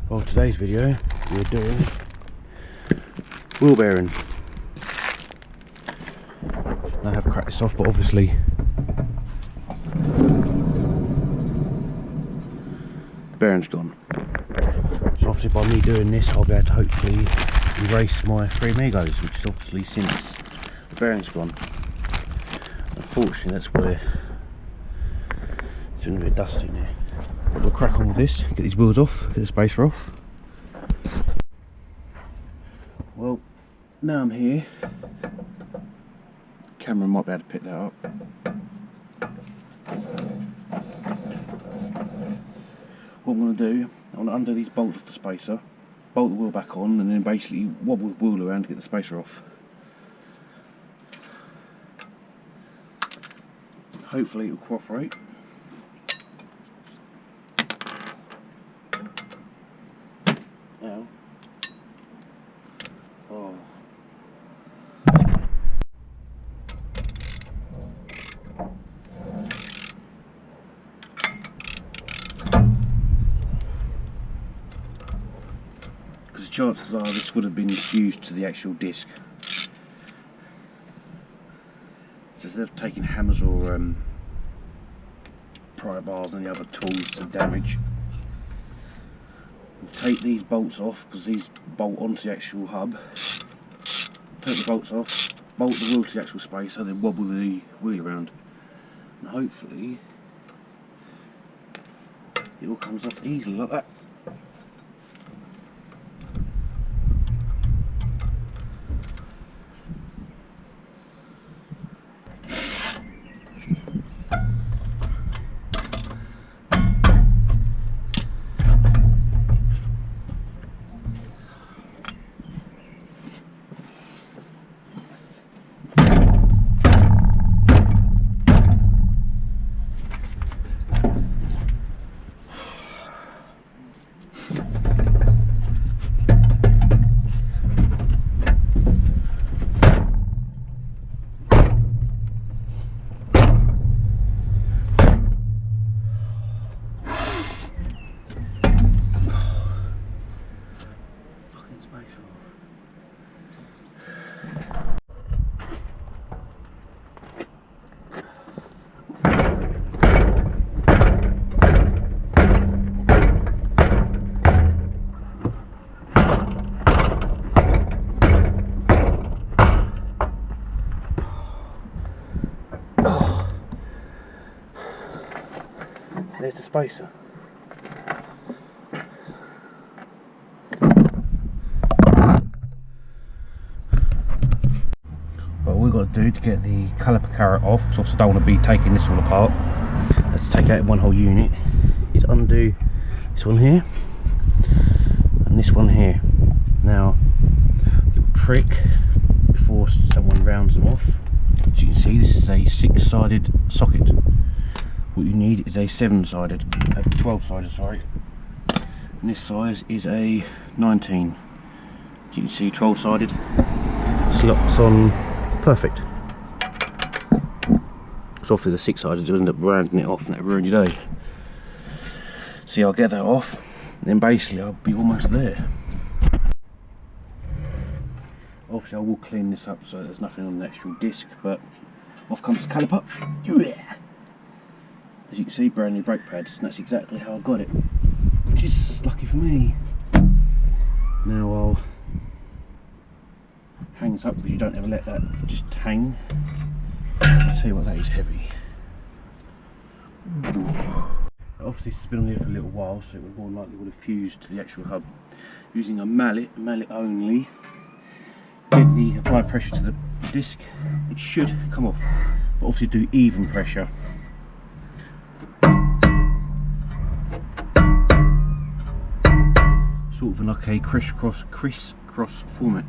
Well, today's video we're doing wheel bearing. I have cracked this off, but obviously the bearing's gone. So obviously by me doing this I'll be able to hopefully erase my 3 amigos, which is obviously since the bearing's gone. Unfortunately that's where it's doing a bit of dust in there. But we'll crack on with this, get these wheels off, get the spacer off. Well, now I'm here. Camera might be able to pick that up. What I'm going to do, I want to undo these bolts off the spacer, bolt the wheel back on, and then basically wobble the wheel around to get the spacer off. Hopefully it will cooperate. Now, oh. Because chances are this would have been fused to the actual disc. So instead of taking hammers or pry bars and the other tools to damage, take these bolts off, because these bolt onto the actual hub. Take the bolts off, bolt the wheel to the actual spacer, then wobble the wheel around, and hopefully it all comes off easily like that. There's the spacer. What we've got to do to get the caliper carrot off, because obviously I don't want to be taking this all apart, let's take out one whole unit, is undo this one here and this one here. Now, little trick before someone rounds them off, as you can see this is a 6-sided socket. What you need is a 12-sided, sorry, and this size is a 19. As you can see, 12-sided, slots on perfect. So obviously the 6-sided will end up rounding it off and that'll ruin your day. See, I'll get that off, and then basically I'll be almost there. Obviously I will clean this up so there's nothing on the actual disc, but off comes the caliper. Yeah. As you can see, brand new brake pads, and that's exactly how I got it, which is lucky for me. Now I'll hang this up, because you don't ever let that just hang. I'll tell you what, that is heavy. Obviously this has been on here for a little while, so it would more likely would have fused to the actual hub. Using a mallet only, gently apply pressure to the disc, it should come off, but obviously do even pressure. Sort of like a criss-cross format.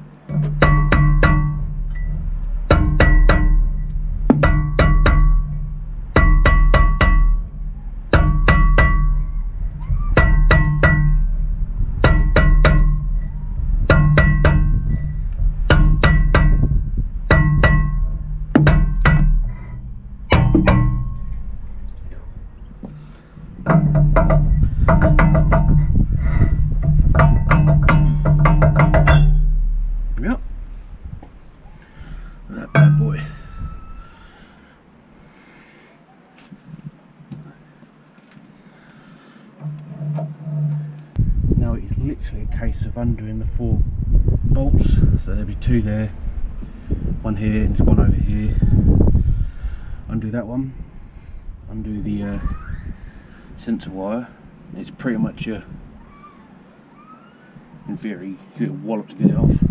literally a case of undoing the 4 bolts. So there'll be 2 there, 1 here and 1 over here. Undo that one, undo the sensor wire. It's pretty much in theory, a little wallop to get it off.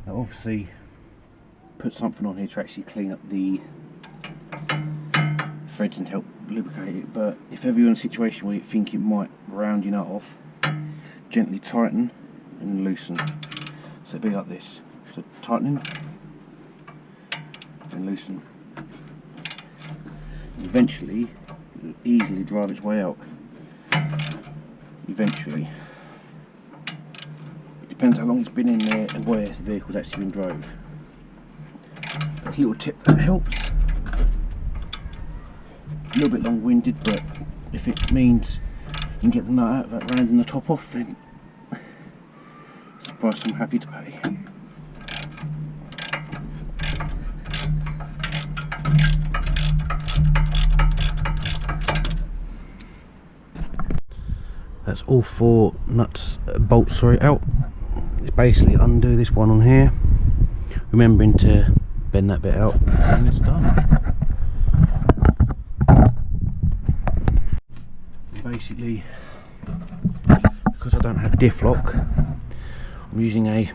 Now obviously put something on here to actually clean up the threads and help lubricate it, but if ever you're in a situation where you think it might round your nut off, gently tighten and loosen. So it'll be like this. So tightening and loosen. And eventually it'll easily drive its way out. Eventually. It depends how long it's been in there and where the vehicle's actually been drove. That's a little tip that helps. A little bit long-winded, but if it means you can get the nut out without rounding the top off, then it's the price I'm happy to pay. That's all 4 bolts out. It's basically undo this one on here, remembering to bend that bit out, and it's done. Basically, because I don't have diff lock, I'm using a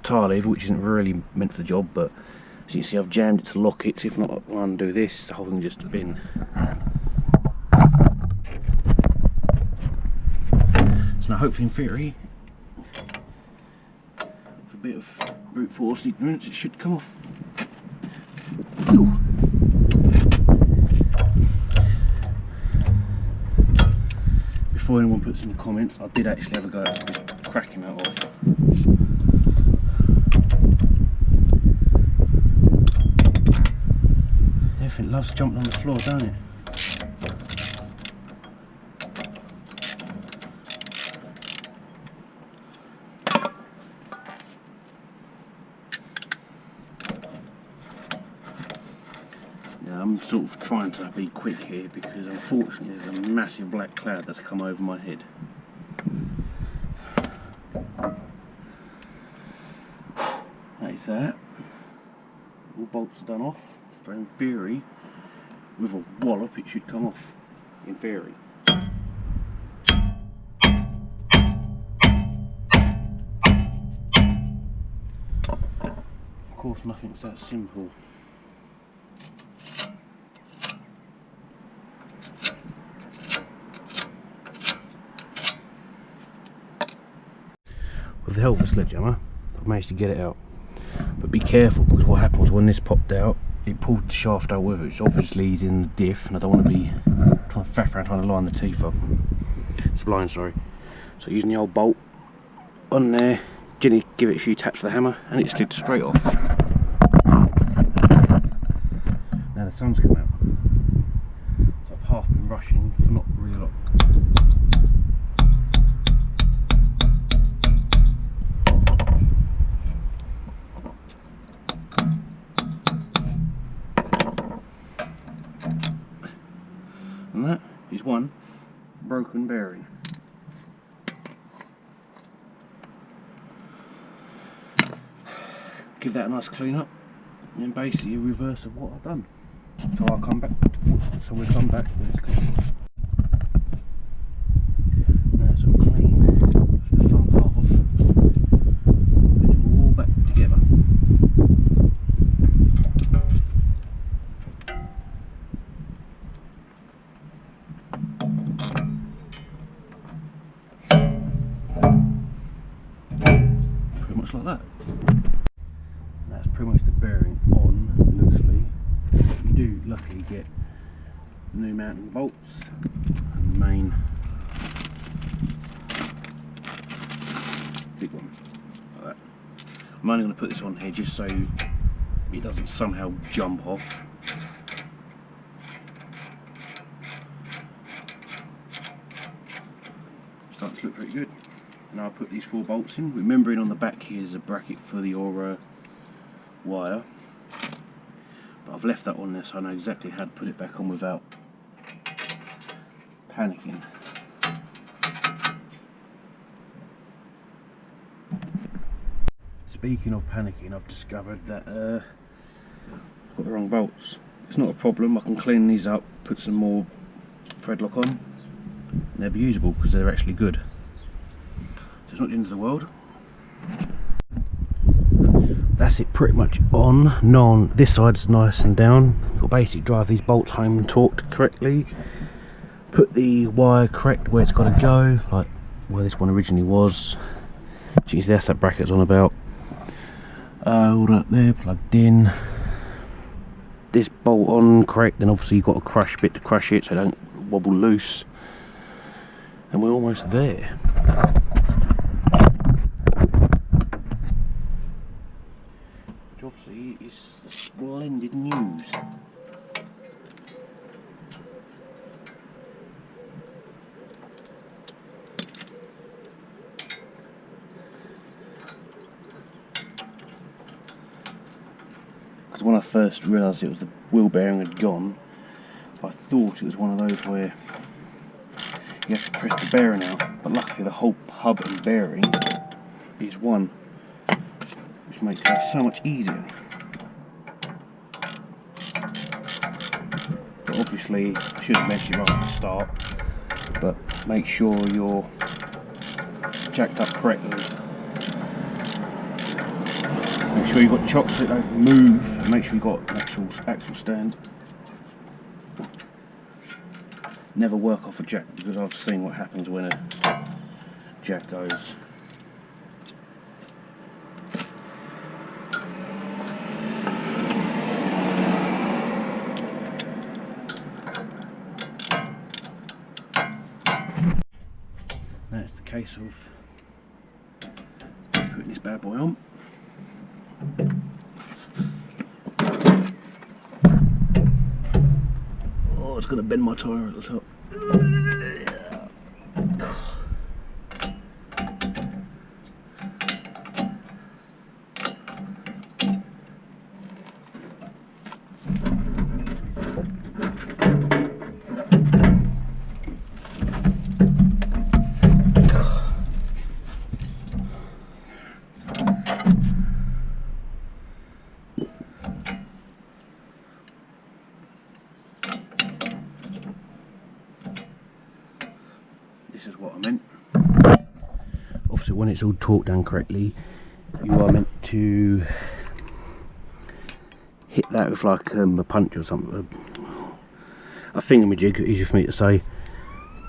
tire lever, which isn't really meant for the job, but as you can see I've jammed it to lock it, so if not when I undo this, the whole thing just spin. So now hopefully in theory, with a bit of brute force ignorance, it should come off. Ooh. Before anyone puts in the comments, I did actually have a go at just cracking that off. Everything loves jumping on the floor, don't it? Now I'm sort of trying to be quick here because unfortunately there's a massive black cloud that's come over my head. That is that. All bolts are done off, so in theory, with a wallop it should come off, in theory. Of course nothing's that simple. With the help of a sledgehammer, I've managed to get it out. But be careful, because what happened was when this popped out, it pulled the shaft out with it, which obviously is in the diff, and I don't want to be trying to faff around trying to line the teeth up. Spline, sorry. So using the old bolt on there, gently give it a few taps with the hammer, and it slid straight off. Now the sun's come out, so I've half been rushing for not really a lot. And that is one broken bearing. Give that a nice clean up, and then basically a reverse of what I've done. So I'll come back. So we'll come back to this. Now some clean of the front half. Put it all back together. Pretty much like that. That's pretty much the bearing on loosely. You do luckily get new mounting bolts and the main big one like that. I'm only going to put this on here just so it doesn't somehow jump off. Starting to look pretty good. Now I'll put these 4 bolts in, remembering on the back here is a bracket for the Aura wire, but I've left that on there so I know exactly how to put it back on without panicking. speaking of panicking, I've discovered that I've got the wrong bolts. It's not a problem, I can clean these up, put some more thread lock on, and they'll be usable because they're actually good. So it's not the end of the world. That's it pretty much on. This side's nice and down. You'll basically drive these bolts home and torqued correctly. Put the wire correct where it's got to go, like where this one originally was. Geez, that's that bracket's on about. All up there, plugged in. This bolt on correct, then obviously you've got a crush bit to crush it so it don't wobble loose. And we're almost there. Which obviously is splendid news. Because when I first realised it was the wheel bearing had gone, I thought it was one of those where you have to press the bearing out, but luckily the whole hub and bearing is one, which makes it so much easier. But obviously, I should have mentioned right at the start, but make sure you're jacked up correctly. Make sure you've got chocks that don't move, and make sure you've got an actual stand. Never work off a jack, because I've seen what happens when a jack goes. That's the case of putting this bad boy on. Oh, it's going to bend my tyre at the top. This is what I meant. Obviously when it's all torqued down correctly, you are meant to hit that with like a punch or something, a thingamajig, easier for me to say.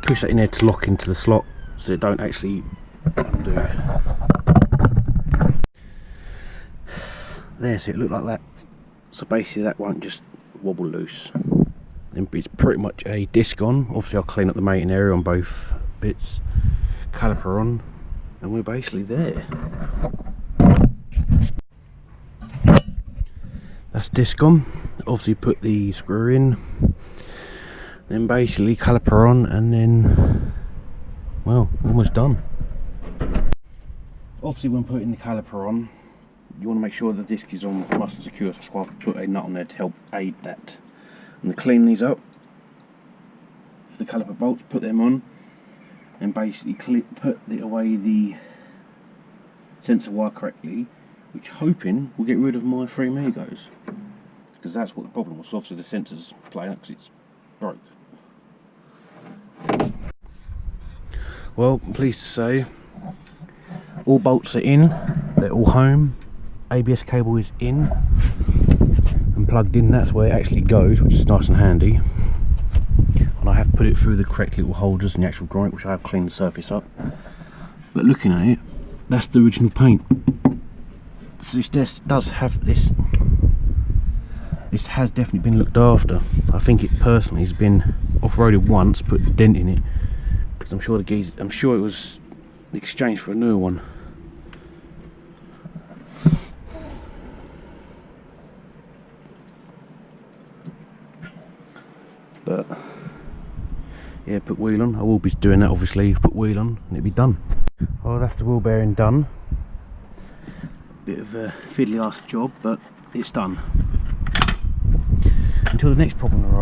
Push that in there to lock into the slot so it don't actually undo. There, so it looked like that. So basically that won't just wobble loose. Then it's pretty much a disc on. Obviously I'll clean up the mating area on both bits, caliper on, and we're basically there. That's disc on. Obviously put the screw in, then basically caliper on, and then, well, almost done. Obviously when putting the caliper on, you want to make sure the disc is on nice and secure, so that's why I've put a nut on there to help aid that. I'm going to clean these up for the caliper bolts, put them on, and basically put away the sensor wire correctly, which hoping will get rid of my 3 amigos, because that's what the problem was. Obviously the sensor's playing up because it's broke. Well, I'm pleased to say all bolts are in, they're all home, ABS cable is in and plugged in. That's where it actually goes, which is nice and handy. And I have put it through the correct little holders in the actual grommet, which I have cleaned the surface up. But looking at it, that's the original paint. So this does have this. This has definitely been looked after. I think it personally has been off-roaded once, put a dent in it, because I'm sure it was exchanged for a new one. But yeah, put wheel on. I will be doing that obviously. Put wheel on and it'll be done. Oh, that's the wheel bearing done. Bit of a fiddly ass job, but it's done. Until the next problem arrives.